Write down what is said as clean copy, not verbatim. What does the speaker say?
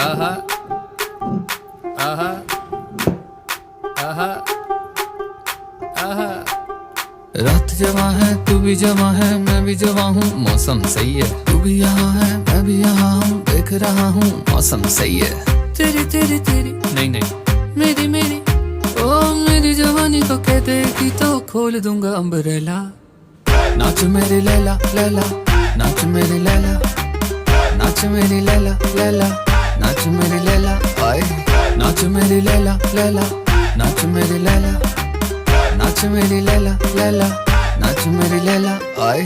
आहा आहा आहा आहा। रात जवा है तू भी जवा है मैं भी जवा हूँ, मौसम सही है। तू भी यहाँ है मैं भी यहाँ हूँ, देख रहा हूँ मौसम सही है। तेरी तेरी तेरी नहीं नहीं मेरी मेरी ओ मेरी जवानी को कह देगी तो खोल दूंगा अम्ब्रेला। नाच मेरी लैला लैला, नाच मेरी लैला, नाच मेरी लैला लैला, नाच मेरी लैला आए। नाच मेरी लैला लैला, नाच मेरी लैला, नाच मेरी लैला लैला, नाच मेरी लैला आए।